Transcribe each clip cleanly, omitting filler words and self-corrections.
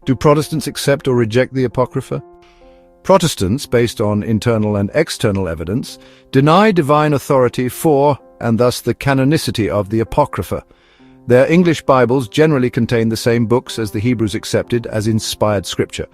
Do Protestants accept or reject the Apocrypha? Protestants, based on internal and external evidence, deny divine authority for, and thus the canonicity of, the Apocrypha. Their English Bibles generally contain the same books as the Hebrews accepted as inspired scripture.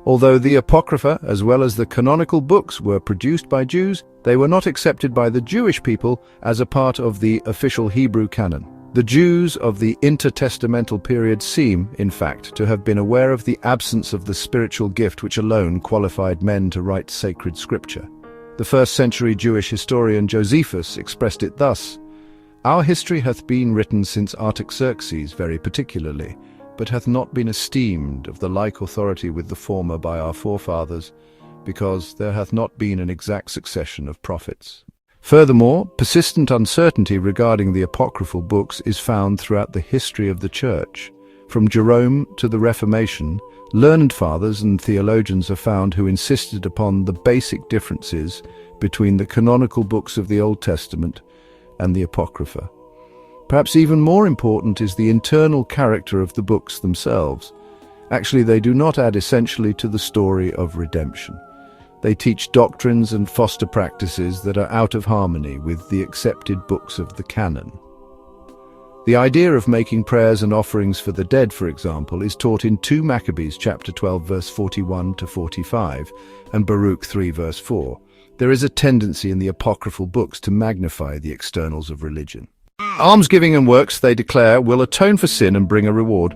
Although the Apocrypha, as well as the canonical books, were produced by Jews, they were not accepted by the Jewish people as a part of the official Hebrew canon. The Jews of the intertestamental period seem, in fact, to have been aware of the absence of the spiritual gift which alone qualified men to write sacred scripture. The first-century Jewish historian Josephus expressed it thus: "Our history hath been written since Artaxerxes very particularly, but hath not been esteemed of the like authority with the former by our forefathers, because there hath not been an exact succession of prophets." Furthermore, persistent uncertainty regarding the apocryphal books is found throughout the history of the Church. From Jerome to the Reformation, learned fathers and theologians are found who insisted upon the basic differences between the canonical books of the Old Testament and the Apocrypha. Perhaps even more important is the internal character of the books themselves. Actually, they do not add essentially to the story of redemption. They teach doctrines and foster practices that are out of harmony with the accepted books of the canon. The idea of making prayers and offerings for the dead, for example, is taught in 2 Maccabees chapter 12 verse 41 to 45 and Baruch 3 verse 4. There is a tendency in the apocryphal books to magnify the externals of religion. Almsgiving and works, they declare, will atone for sin and bring a reward.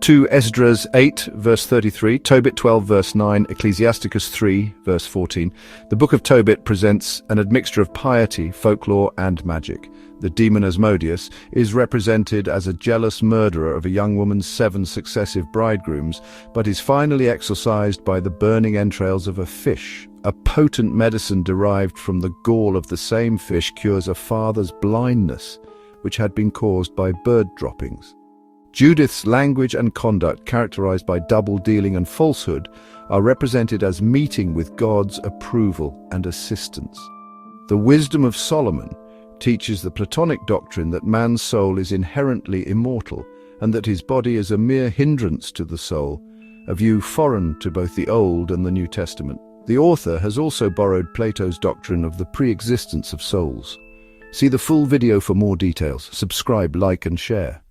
2 Esdras 8 verse 33, Tobit 12 verse 9, Ecclesiasticus 3 verse 14. The book of Tobit presents an admixture of piety, folklore and magic. The demon Asmodeus is represented as a jealous murderer of a young woman's 7 successive bridegrooms, but is finally exorcised by the burning entrails of a fish. A potent medicine derived from the gall of the same fish cures a father's blindness, which had been caused by bird droppings. Judith's language and conduct, characterized by double-dealing and falsehood, are represented as meeting with God's approval and assistance. The wisdom of Solomon teaches the Platonic doctrine that man's soul is inherently immortal and that his body is a mere hindrance to the soul, a view foreign to both the Old and the New Testament. The author has also borrowed Plato's doctrine of the pre-existence of souls. See the full video for more details. Subscribe, like and share.